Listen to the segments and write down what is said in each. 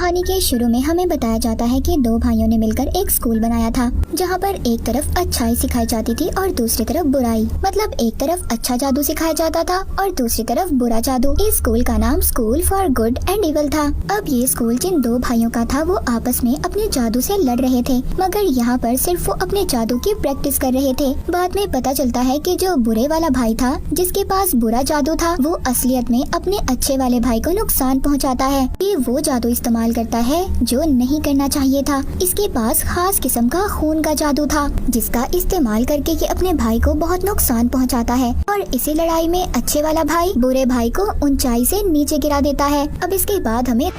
कहानी के शुरू में हमें बताया जाता है कि दो भाइयों ने मिलकर एक स्कूल बनाया था, जहाँ पर एक तरफ अच्छाई सिखाई जाती थी और दूसरी तरफ बुराई। मतलब एक तरफ अच्छा जादू सिखाया जाता था और दूसरी तरफ बुरा जादू। इस स्कूल का नाम school for good and evil था। अब ये स्कूल जिन दो भाइयों का था वो आपस में अपने जादू से लड़ रहे थे, मगर यहाँ पर सिर्फ वो अपने जादू की प्रैक्टिस कर रहे थे। बाद में पता चलता है कि जो बुरे वाला भाई था, जिसके पास बुरा जादू था, वो असलियत में अपने अच्छे वाले भाई को नुकसान पहुँचाता है। ये वो जादू इस्तेमाल करता है जो नहीं करना चाहिए था। इसके पास खास किस्म का खून का जादू था, जिसका इस्तेमाल करके ये अपने भाई को बहुत नुकसान पहुंचाता है और इसी लड़ाई में अच्छे वाला भाई बुरे भाई को ऊंचाई से नीचे गिरा देता है। अब इसके बाद हमें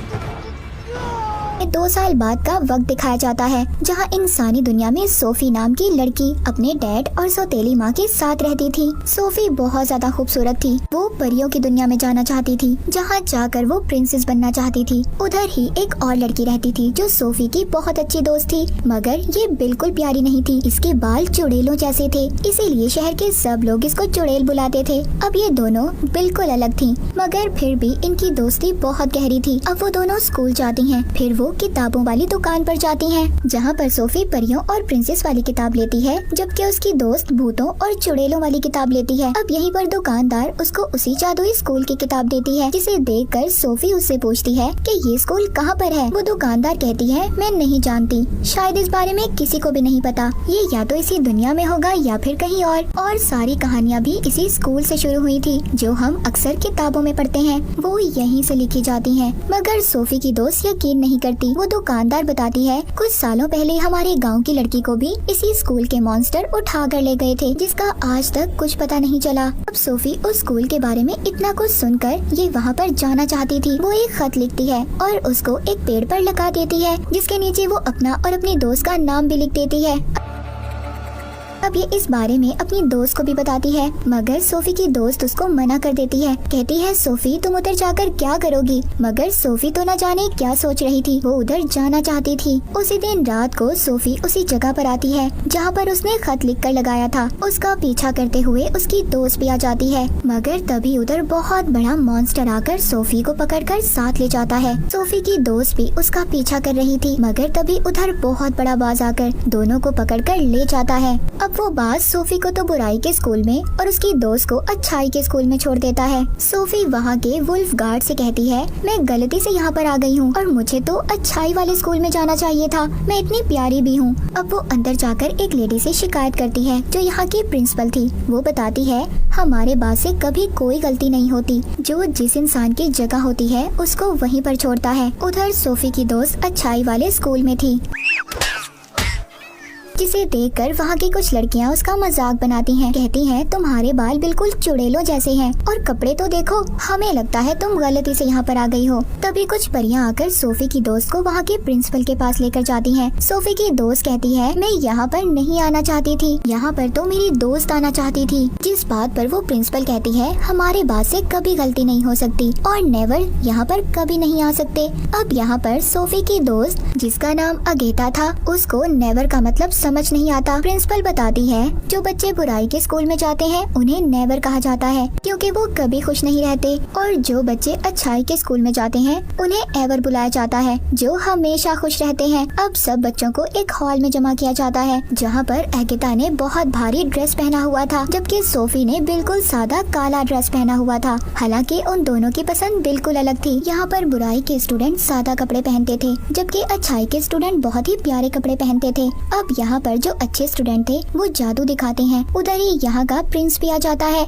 2 साल बाद का वक्त दिखाया जाता है, जहां इंसानी दुनिया में सोफी नाम की लड़की अपने डैड और सौतेली माँ के साथ रहती थी। सोफी बहुत ज्यादा खूबसूरत थी। वो परियों की दुनिया में जाना चाहती थी, जहां जाकर वो प्रिंसेस बनना चाहती थी। उधर ही एक और लड़की रहती थी जो सोफी की बहुत अच्छी दोस्त थी, मगर ये बिल्कुल प्यारी नहीं थी। इसके बाल चुड़ैलों जैसे थे, इसीलिए शहर के सब लोग इसको चुड़ैल बुलाते थे। अब ये दोनों बिल्कुल अलग थी, मगर फिर भी इनकी दोस्ती बहुत गहरी थी। अब वो दोनों स्कूल जाती हैं, फिर वो किताबों वाली दुकान पर जाती हैं, जहाँ पर सोफी परियों और प्रिंसेस वाली किताब लेती है, जबकि उसकी दोस्त भूतों और चुड़ैलों वाली किताब लेती है। अब यहीं पर दुकानदार उसको उसी जादुई स्कूल की किताब देती है, जिसे देखकर सोफी उससे पूछती है कि ये स्कूल कहाँ पर है। वो दुकानदार कहती है, मैं नहीं जानती, शायद इस बारे में किसी को भी नहीं पता। ये या तो इसी दुनिया में होगा या फिर कहीं और सारी कहानियाँ भी इसी स्कूल से शुरू हुई थी, जो हम अक्सर किताबों में पढ़ते हैं, वो यहीं से लिखी जाती हैं। मगर सोफी की दोस्त यकीन नहीं करती। वो दुकानदार बताती है, कुछ सालों पहले हमारे गांव की लड़की को भी इसी स्कूल के मॉन्स्टर उठा कर ले गए थे, जिसका आज तक कुछ पता नहीं चला। अब सोफी उस स्कूल के बारे में इतना कुछ सुनकर ये वहाँ पर जाना चाहती थी। वो एक खत लिखती है और उसको एक पेड़ पर लगा देती है, जिसके नीचे वो अपना और अपनी दोस्त का नाम भी लिख देती है। अब ये इस बारे में अपनी दोस्त को भी बताती है, मगर सोफी की दोस्त उसको मना कर देती है। कहती है, सोफी तुम उधर जाकर क्या करोगी? मगर सोफी तो न जाने क्या सोच रही थी, वो उधर जाना चाहती थी। उसी दिन रात को सोफी उसी जगह पर आती है जहाँ पर उसने खत लिखकर लगाया था। उसका पीछा करते हुए उसकी दोस्त भी आ जाती है, मगर तभी उधर बहुत बड़ा मॉन्स्टर आकर सोफी को पकड़कर साथ ले जाता है। सोफी की दोस्त भी उसका पीछा कर रही थी, मगर तभी उधर बहुत बड़ा बाज आकर दोनों को पकड़कर ले जाता है। अब वो बाज सोफी को तो बुराई के स्कूल में और उसकी दोस्त को अच्छाई के स्कूल में छोड़ देता है। सोफी वहाँ के वुल्फ गार्ड से कहती है, मैं गलती से यहाँ पर आ गई हूँ और मुझे तो अच्छाई वाले स्कूल में जाना चाहिए था, मैं इतनी प्यारी भी हूँ। अब वो अंदर जाकर एक लेडी से शिकायत करती है, जो यहाँ की प्रिंसिपल थी। वो बताती है, हमारे बाज से कभी कोई गलती नहीं होती, जो जिस इंसान की जगह होती है उसको वहीं पर छोड़ता है। उधर सोफी की दोस्त अच्छाई वाले स्कूल में थी, जिसे देखकर वहाँ की कुछ लड़कियाँ उसका मजाक बनाती हैं। कहती हैं, तुम्हारे बाल बिल्कुल चुड़ैलों जैसे हैं और कपड़े तो देखो, हमें लगता है तुम गलती से यहाँ पर आ गई हो। तभी कुछ परियां आकर सोफी की दोस्त को वहाँ के प्रिंसिपल के पास लेकर जाती हैं। सोफी की दोस्त कहती है, मैं यहाँ पर नहीं आना चाहती थी, यहाँ पर तो मेरी दोस्त आना चाहती थी। जिस बात पर वो प्रिंसिपल कहती है, हमारे बात से कभी गलती नहीं हो सकती और नेवर यहाँ पर कभी नहीं आ सकते। अब यहाँ पर सोफी की दोस्त, जिसका नाम अगेता था, उसको नेवर का मतलब समझ नहीं आता। प्रिंसिपल बताती है, जो बच्चे बुराई के स्कूल में जाते हैं उन्हें नेवर कहा जाता है, क्योंकि वो कभी खुश नहीं रहते, और जो बच्चे अच्छाई के स्कूल में जाते हैं उन्हें एवर बुलाया जाता है, जो हमेशा खुश रहते हैं। अब सब बच्चों को एक हॉल में जमा किया जाता है, जहाँ पर अगेता ने बहुत भारी ड्रेस पहना हुआ था, जबकि सोफी ने बिल्कुल सादा काला ड्रेस पहना हुआ था। हालांकि उन दोनों की पसंद बिल्कुल अलग थी। यहाँ पर बुराई के स्टूडेंट सादा कपड़े पहनते थे, जबकि अच्छाई के स्टूडेंट बहुत ही प्यारे कपड़े पहनते थे। अब यहाँ पर जो अच्छे स्टूडेंट थे वो जादू दिखाते हैं। उधर ही यहाँ का प्रिंस भी आ जाता है,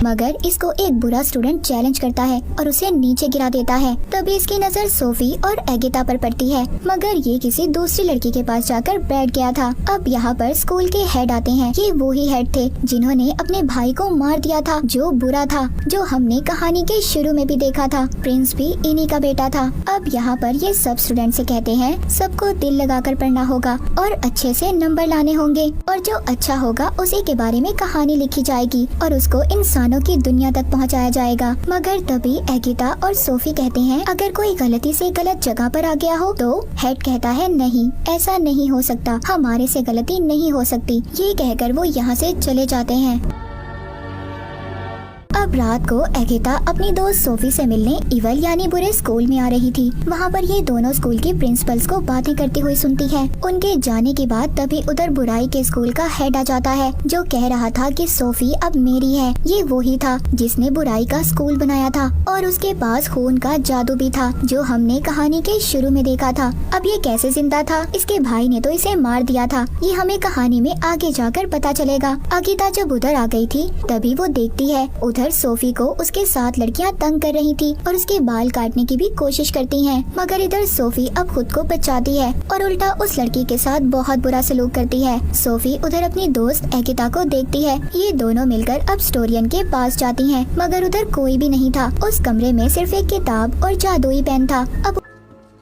मगर इसको एक बुरा स्टूडेंट चैलेंज करता है और उसे नीचे गिरा देता है। तभी इसकी नजर सोफी और अगेता पर पड़ती है, मगर ये किसी दूसरी लड़की के पास जाकर बैठ गया था। अब यहाँ पर स्कूल के हेड आते हैं। ये वो ही हेड थे जिन्होंने अपने भाई को मार दिया था, जो बुरा था, जो हमने कहानी के शुरू में भी देखा था। प्रिंस भी इन्हीं का बेटा था। अब यहाँ पर ये सब स्टूडेंट से कहते हैं, सबको दिल लगाकर पढ़ना होगा और अच्छे से नंबर लाने होंगे, और जो अच्छा होगा उसी के बारे में कहानी लिखी जाएगी और उसको इंसान की दुनिया तक पहुंचाया जाएगा। मगर तभी अगेता और सोफी कहते हैं, अगर कोई गलती से गलत जगह पर आ गया हो तो हेड कहता है, नहीं, ऐसा नहीं हो सकता, हमारे से गलती नहीं हो सकती। ये कहकर वो यहाँ से चले जाते हैं। अब अब रात को अगिता अपनी दोस्त सोफी से मिलने इवल यानी बुरे स्कूल में आ रही थी। वहाँ पर ये दोनों स्कूल के प्रिंसिपल्स को बातें करती हुई सुनती है। उनके जाने के बाद तभी उधर बुराई के स्कूल का हेड आ जाता है, जो कह रहा था कि सोफी अब मेरी है। ये वही था जिसने बुराई का स्कूल बनाया था और उसके पास खून का जादू भी था, जो हमने कहानी के शुरू में देखा था। अब ये कैसे जिंदा था? इसके भाई ने तो इसे मार दिया था। ये हमें कहानी में आगे जाकर पता चलेगा। अगिता जब उधर आ गई थी तभी वो देखती है उधर सोफी को उसके साथ लड़कियां तंग कर रही थी और उसके बाल काटने की भी कोशिश करती हैं। मगर इधर सोफी अब खुद को बचाती है और उल्टा उस लड़की के साथ बहुत बुरा सलूक करती है। सोफी उधर अपनी दोस्त अगिता को देखती है। ये दोनों मिलकर अब स्टोरियन के पास जाती हैं, मगर उधर कोई भी नहीं था। उस कमरे में सिर्फ एक किताब और जादुई पेन था। अब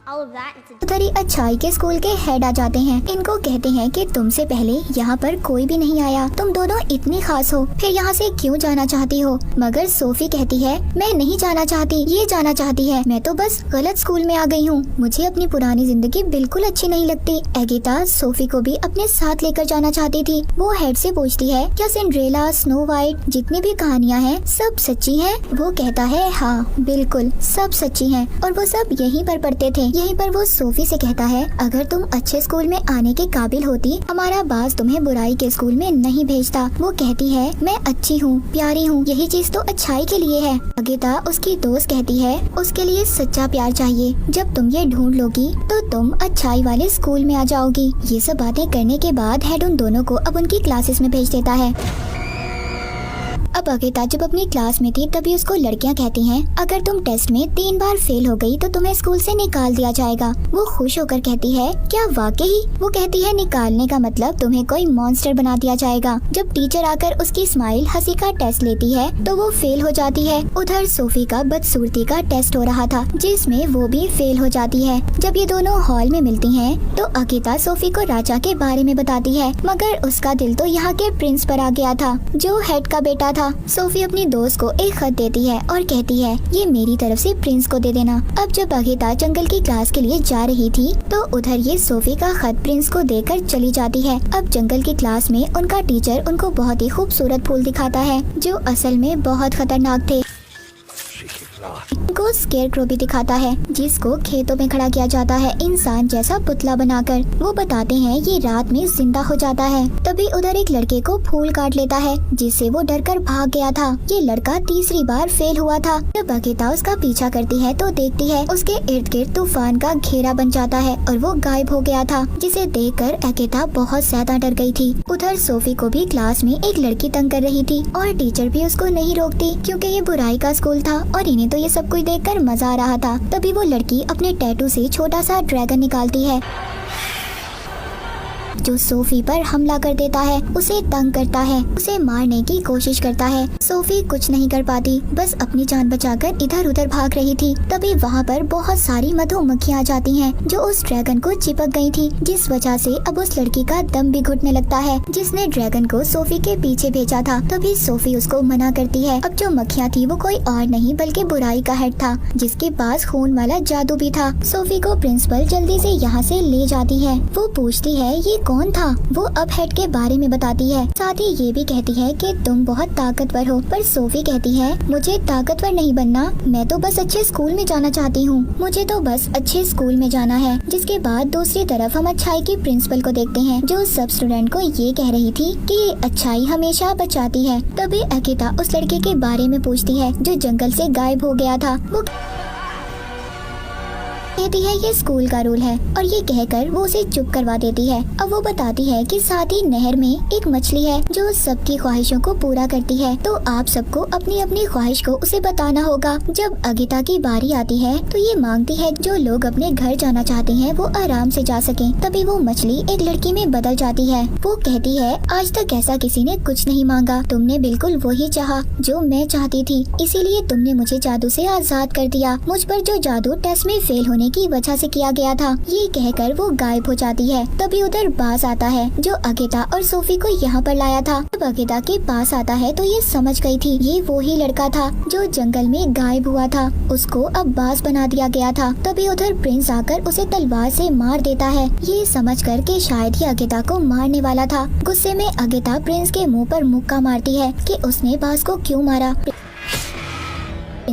उधर ही अच्छाई के स्कूल के हेड आ जाते हैं। इनको कहते हैं कि तुमसे पहले यहाँ पर कोई भी नहीं आया, तुम दोनों इतनी खास हो, फिर यहाँ से क्यों जाना चाहती हो? मगर सोफी कहती है मैं नहीं जाना चाहती, ये जाना चाहती है। मैं तो बस गलत स्कूल में आ गई हूँ, मुझे अपनी पुरानी जिंदगी बिल्कुल अच्छी नहीं लगती। अगिता सोफी को भी अपने साथ लेकर जाना चाहती थी। वो हेड से पूछती है क्या सिंड्रेला, स्नो वाइट, जितनी भी कहानियाँ हैं सब सच्ची हैं? वो कहता है हाँ बिल्कुल सब सच्ची हैं और वो सब यहीं पर पढ़ते थे। यहीं पर वो सोफी से कहता है अगर तुम अच्छे स्कूल में आने के काबिल होती, हमारा बास तुम्हें बुराई के स्कूल में नहीं भेजता। वो कहती है मैं अच्छी हूँ, प्यारी हूँ, यही चीज तो अच्छाई के लिए है। अगिता उसकी दोस्त कहती है उसके लिए सच्चा प्यार चाहिए। जब तुम ये ढूंढ लोगी तो तुम अच्छाई वाले स्कूल में आ जाओगी। ये सब बातें करने के बाद हेड उन दोनों को अब उनकी क्लासेस में भेज देता है। अब अगिता जब अपनी क्लास में थी तभी उसको लड़कियां कहती हैं अगर तुम टेस्ट में 3 बार फेल हो गई तो तुम्हें स्कूल से निकाल दिया जाएगा। वो खुश होकर कहती है क्या वाकई? वो कहती है निकालने का मतलब तुम्हें कोई मॉन्स्टर बना दिया जाएगा। जब टीचर आकर उसकी स्माइल हंसी का टेस्ट लेती है तो वो फेल हो जाती है। उधर सोफी का बदसूरती का टेस्ट हो रहा था जिसमें वो भी फेल हो जाती है। जब ये दोनों हॉल में मिलती हैं तो अगिता सोफी को राजा के बारे में बताती है, मगर उसका दिल तो यहाँ के प्रिंस पर आ गया था जो हेड का बेटा था। सोफी अपनी दोस्त को एक खत देती है और कहती है ये मेरी तरफ से प्रिंस को दे देना। अब जब अगिता जंगल की क्लास के लिए जा रही थी तो उधर ये सोफी का खत प्रिंस को देकर चली जाती है। अब जंगल की क्लास में उनका टीचर उनको बहुत ही खूबसूरत फूल दिखाता है जो असल में बहुत खतरनाक थे। को स्केरक्रो भी दिखाता है जिसको खेतों में खड़ा किया जाता है इंसान जैसा पुतला बनाकर। वो बताते हैं ये रात में जिंदा हो जाता है। तभी उधर एक लड़के को फूल काट लेता है जिससे वो डरकर भाग गया था। ये लड़का तीसरी बार फेल हुआ था। जब अगिता उसका पीछा करती है तो देखती है उसके इर्द गिर्द तूफान का घेरा बन जाता है और वो गायब हो गया था, जिसे देखकर अगिता बहुत ज्यादा डर गई थी। उधर सोफी को भी क्लास में एक लड़की तंग कर रही थी और टीचर भी उसको नहीं रोकती क्योंकि ये बुराई का स्कूल था और इन्हें तो ये सब कुछ देखकर मजा आ रहा था। तभी वो लड़की अपने टैटू से छोटा सा ड्रैगन निकालती है जो सोफी पर हमला कर देता है, उसे तंग करता है, उसे मारने की कोशिश करता है। सोफी कुछ नहीं कर पाती, बस अपनी जान बचाकर इधर उधर भाग रही थी। तभी वहाँ पर बहुत सारी मधुमक्खियाँ आ जाती हैं जो उस ड्रैगन को चिपक गई थी, जिस वजह से अब उस लड़की का दम भी घुटने लगता है जिसने ड्रैगन को सोफी के पीछे भेजा था। तभी सोफी उसको मना करती है। अब जो मक्खियाँ थी वो कोई और नहीं बल्कि बुराई का हेड था जिसके पास खून वाला जादू भी था। सोफी को प्रिंसिपल जल्दी से यहाँ से ले जाती है। वो पूछती है ये कौन था? वो अब हेड के बारे में बताती है, साथ ही ये भी कहती है कि तुम बहुत ताकतवर हो। पर सोफी कहती है मुझे ताकतवर नहीं बनना, मैं तो बस अच्छे स्कूल में जाना चाहती हूँ, मुझे तो बस अच्छे स्कूल में जाना है। जिसके बाद दूसरी तरफ हम अच्छाई की प्रिंसिपल को देखते हैं जो सब स्टूडेंट को ये कह रही थी कि अच्छाई हमेशा बचाती है। तभी अगिता उस लड़के के बारे में पूछती है जो जंगल से गायब हो गया था। वो कहती है ये स्कूल का रूल है और ये कहकर वो उसे चुप करवा देती है। अब वो बताती है कि साथ ही नहर में एक मछली है जो सबकी ख्वाहिशों को पूरा करती है, तो आप सबको अपनी अपनी ख्वाहिश को उसे बताना होगा। जब अगिता की बारी आती है तो ये मांगती है जो लोग अपने घर जाना चाहते हैं वो आराम से जा सकें। तभी वो मछली एक लड़की में बदल जाती है। वो कहती है आज तक ऐसा किसी ने कुछ नहीं मांगा, तुमने बिल्कुल वही चाहा जो मैं चाहती थी, इसीलिए तुमने मुझे जादू से आजाद कर दिया। मुझ पर जो जादू टेस्ट में फेल होने की वजह से किया गया था, ये कहकर वो गायब हो जाती है। तभी उधर बास आता है जो अगिता और सोफी को यहाँ पर लाया था। जब अगिता के पास आता है तो ये समझ गई थी ये वो ही लड़का था जो जंगल में गायब हुआ था, उसको अब बास बना दिया गया था। तभी उधर प्रिंस आकर उसे तलवार से मार देता है, ये समझकर कि शायद ही अगिता को मारने वाला था। गुस्से में अगिता प्रिंस के मुंह पर मुक्का मारती है कि उसने बास को क्यों मारा।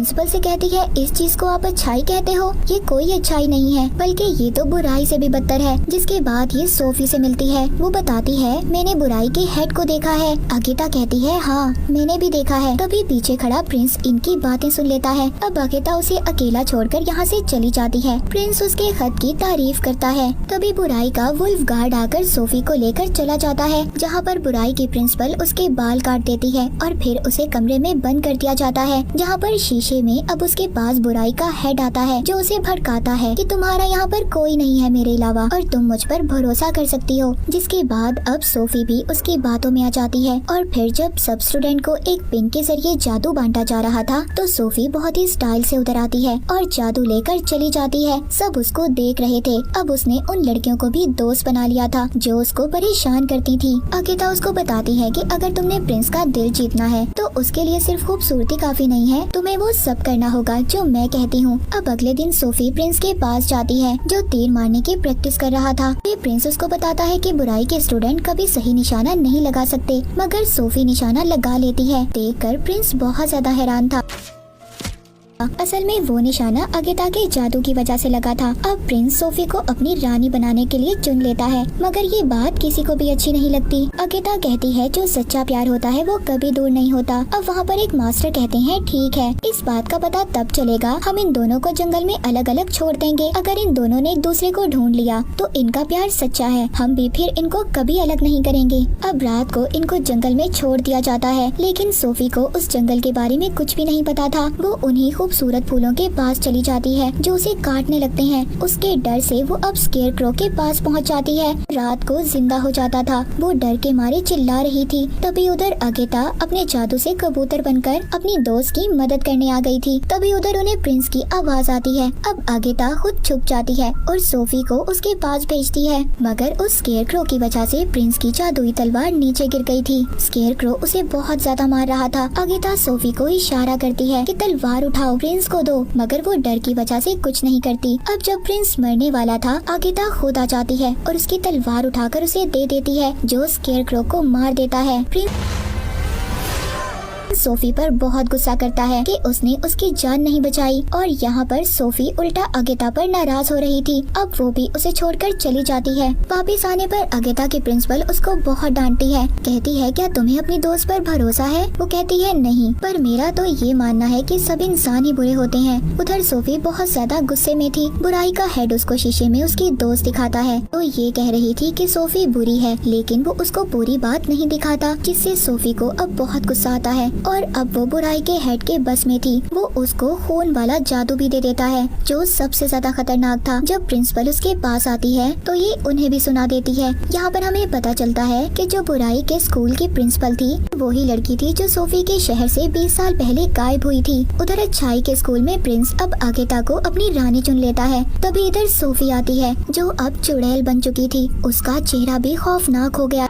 प्रिंसिपल से कहती है इस चीज को आप अच्छाई कहते हो, ये कोई अच्छाई नहीं है बल्कि ये तो बुराई से भी बदतर है। जिसके बाद ये सोफी से मिलती है। वो बताती है मैंने बुराई के हेड को देखा है। अगिता कहती है हाँ मैंने भी देखा है। तभी पीछे खड़ा प्रिंस इनकी बातें सुन लेता है। अब अगिता उसे अकेला छोड़कर यहाँ से चली जाती है। प्रिंस उसके खत की तारीफ करता है। तभी बुराई का वुल्फ गार्ड आकर सोफी को लेकर चला जाता है, जहाँ पर बुराई की प्रिंसिपल उसके बाल काट देती है और फिर उसे कमरे में बंद कर दिया जाता है, जहाँ पर शीशे में अब उसके पास बुराई का हेड आता है, जो उसे भड़काता है कि तुम्हारा यहाँ पर कोई नहीं है मेरे अलावा और तुम मुझ पर भरोसा कर सकती हो। जिसके बाद अब सोफी भी उसकी बातों में आ जाती है और फिर जब सब स्टूडेंट को एक पिन के जरिए जादू बांटा जा रहा था तो सोफी बहुत ही स्टाइल से उधर आती है और जादू लेकर चली जाती है। सब उसको देख रहे थे। अब उसने उन लड़कियों को भी दोस्त बना लिया था जो उसको परेशान करती थी। अगिता उसको बताती है कि अगर तुमने प्रिंस का दिल जीतना है तो उसके लिए सिर्फ खूबसूरती काफी नहीं है, तुम्हें वो सब करना होगा जो मैं कहती हूँ। अब अगले दिन सोफी प्रिंस के पास जाती है जो तीर मारने की प्रैक्टिस कर रहा था। ये प्रिंस उसको बताता है कि बुराई के स्टूडेंट कभी सही निशाना नहीं लगा सकते, मगर सोफी निशाना लगा लेती है। देखकर प्रिंस बहुत ज्यादा हैरान था। असल में वो निशाना अगिता के जादू की वजह से लगा था। अब प्रिंस सोफी को अपनी रानी बनाने के लिए चुन लेता है, मगर ये बात किसी को भी अच्छी नहीं लगती। अगिता कहती है जो सच्चा प्यार होता है वो कभी दूर नहीं होता। अब वहाँ पर एक मास्टर कहते हैं ठीक है, इस बात का पता तब चलेगा हम इन दोनों को जंगल में अलग अलग छोड़ देंगे। अगर इन दोनों ने एक दूसरे को ढूंढ लिया तो इनका प्यार सच्चा है, हम भी फिर इनको कभी अलग नहीं करेंगे। अब रात को इनको जंगल में छोड़ दिया जाता है, लेकिन सोफी को उस जंगल के बारे में कुछ भी नहीं पता था। वो उन्हीं खूबसूरत फूलों के पास चली जाती है जो उसे काटने लगते हैं। उसके डर से वो अब स्केयरक्रो के पास पहुंच जाती है। रात को जिंदा हो जाता था। वो डर के मारे चिल्ला रही थी। तभी उधर अगिता अपने जादू से कबूतर बनकर अपनी दोस्त की मदद करने आ गई थी। तभी उधर उन्हें प्रिंस की आवाज आती है। अब अगिता खुद छुप जाती है और सोफी को उसके पास भेजती है, मगर उस स्केयरक्रो की वजह से प्रिंस की जादुई तलवार नीचे गिर गई थी। स्केयरक्रो उसे बहुत ज्यादा मार रहा था। अगिता सोफी को इशारा करती है कि तलवार उठाओ, प्रिंस को दो, मगर वो डर की वजह से कुछ नहीं करती। अब जब प्रिंस मरने वाला था अगिता खुद आ जाती है और उसकी तलवार उठाकर उसे दे देती है, जो स्केयरक्रो को मार देता है। प्रिंस सोफी पर बहुत गुस्सा करता है कि उसने उसकी जान नहीं बचाई और यहाँ पर सोफी उल्टा अगिता पर नाराज हो रही थी। अब वो भी उसे छोड़कर चली जाती है। वापिस आने पर अगिता की प्रिंसिपल उसको बहुत डांटती है। कहती है क्या तुम्हें अपनी दोस्त पर भरोसा है? वो कहती है नहीं, पर मेरा तो ये मानना है कि सब इंसान ही बुरे होते हैं। उधर सोफी बहुत ज्यादा गुस्से में थी। बुराई का हेड उसको शीशे में उसकी दोस्त दिखाता है तो ये कह रही थी कि सोफी बुरी है, लेकिन वो उसको पूरी बात नहीं दिखाता, जिससे सोफी को अब बहुत गुस्सा आता है और अब वो बुराई के हेड के बस में थी। वो उसको खून वाला जादू भी दे देता है जो सबसे ज्यादा खतरनाक था। जब प्रिंसिपल उसके पास आती है तो ये उन्हें भी सुना देती है। यहाँ पर हमें पता चलता है कि जो बुराई के स्कूल की प्रिंसिपल थी वही लड़की थी जो सोफी के शहर से 20 साल पहले गायब हुई थी। उधर अच्छाई के स्कूल में प्रिंस अब अगिता को अपनी रानी चुन लेता है। तभी इधर सोफी आती है जो अब चुड़ैल बन चुकी थी। उसका चेहरा भी खौफनाक हो गया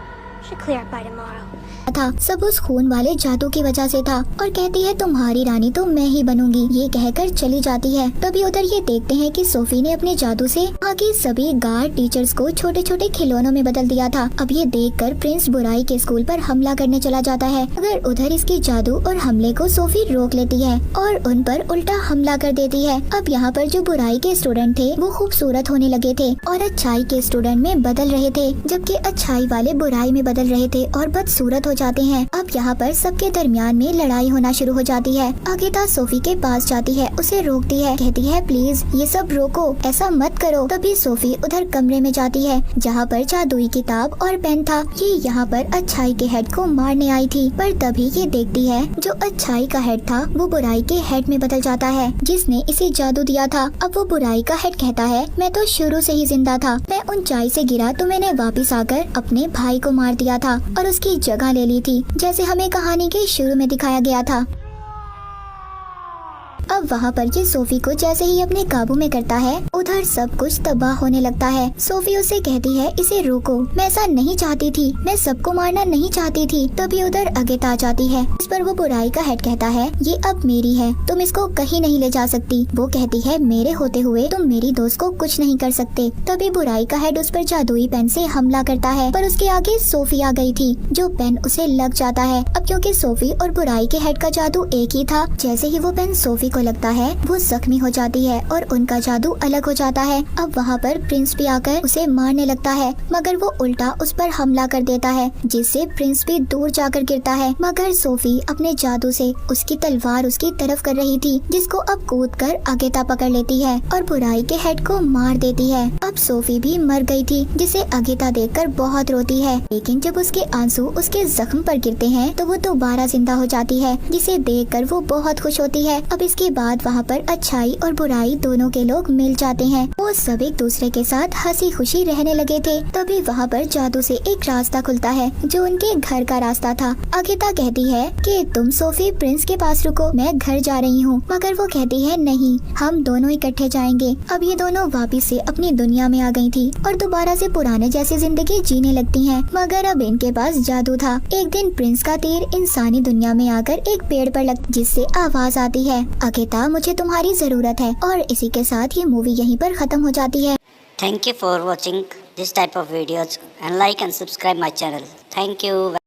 था। सब उस खून वाले जादू की वजह से था और कहती है तुम्हारी रानी तो मैं ही बनूंगी, ये कहकर चली जाती है। तभी उधर ये देखते हैं कि सोफी ने अपने जादू से आगे सभी गार्ड टीचर्स को छोटे छोटे खिलौनों में बदल दिया था। अब ये देखकर प्रिंस बुराई के स्कूल पर हमला करने चला जाता है, मगर उधर इसकी जादू और हमले को सोफी रोक लेती है और उन पर उल्टा हमला कर देती है। अब यहाँ पर जो बुराई के स्टूडेंट थे वो खूबसूरत होने लगे थे और अच्छाई के स्टूडेंट में बदल रहे थे, जबकि अच्छाई वाले बुराई में बदल रहे थे और बदसूरत हो जाते हैं। अब यहाँ पर सबके दरमियान में लड़ाई होना शुरू हो जाती है। अगिता सोफी के पास जाती है, उसे रोकती है, कहती है प्लीज ये सब रोको, ऐसा मत करो। तभी सोफी उधर कमरे में जाती है जहाँ पर जादुई किताब और पेन था। ये यहाँ पर अच्छाई के हेड को मारने आई थी, पर तभी ये देखती है जो अच्छाई का हेड था वो बुराई के हेड में बदल जाता है जिसने इसे जादू दिया था। अब वो बुराई का हेड कहता है मैं तो शुरू से ही जिंदा था, मैं ऊंचाई से गिरा तो मैंने वापिस आकर अपने भाई को मार दिया था और उसकी जगह ले ली थी, जैसे हमें कहानी के शुरू में दिखाया गया था। अब वहाँ पर ये सोफी को जैसे ही अपने काबू में करता है उधर सब कुछ तबाह होने लगता है। सोफी उसे कहती है इसे रोको, मैं ऐसा नहीं चाहती थी, मैं सबको मारना नहीं चाहती थी। तभी उधर अगिता आ जाती है। इस पर वो बुराई का हेड कहता है ये अब मेरी है, तुम इसको कहीं नहीं ले जा सकती। वो कहती है मेरे होते हुए तुम मेरी दोस्त को कुछ नहीं कर सकते। तभी बुराई का हेड उस पर जादुई पेन से हमला करता है, पर उसके आगे सोफी आ गई थी जो पेन उसे लग जाता है। अब क्योंकि सोफी और बुराई के हेड का जादू एक ही था, जैसे ही वो पेन सोफी को लगता है वो जख्मी हो जाती है और उनका जादू अलग हो जाता है। अब वहाँ पर प्रिंस भी आकर उसे मारने लगता है, मगर वो उल्टा उस पर हमला कर देता है, जिससे प्रिंस भी दूर जाकर गिरता है। मगर सोफी अपने जादू से उसकी तलवार उसकी तरफ कर रही थी, जिसको अब कूदकर अगेता पकड़ लेती है और बुराई के हेड को मार देती है। अब सोफी भी मर गई थी, जिसे अगेता देखकर बहुत रोती है, लेकिन जब उसके आंसू उसके जख्म पर गिरते हैं तो वो दोबारा जिंदा हो जाती है, जिसे देखकर वो बहुत खुश होती है। अब इसके बाद वहाँ पर अच्छाई और बुराई दोनों के लोग मिल जाते हैं। वो सब एक दूसरे के साथ हंसी खुशी रहने लगे थे। तभी वहाँ पर जादू से एक रास्ता खुलता है, जो उनके घर का रास्ता था। अगेता कहती है कि तुम सोफी प्रिंस के पास रुको, मैं घर जा रही हूँ, मगर वो कहती है नहीं, हम दोनों इकट्ठे जाएंगे। अब ये दोनों वापिस से अपनी दुनिया में आ गई थी और दोबारा से पुराने जैसी जिंदगी जीने लगती हैं, मगर अब इनके पास जादू था। एक दिन प्रिंस का तीर इंसानी दुनिया में आकर एक पेड़ पर लग, जिससे आवाज आती है, अगेता मुझे तुम्हारी जरूरत है। और इसी के साथ ये मूवी यहीं पर खत्म हो जाती है। Thank you for watching this type of videos and like and subscribe my channel. Thank you.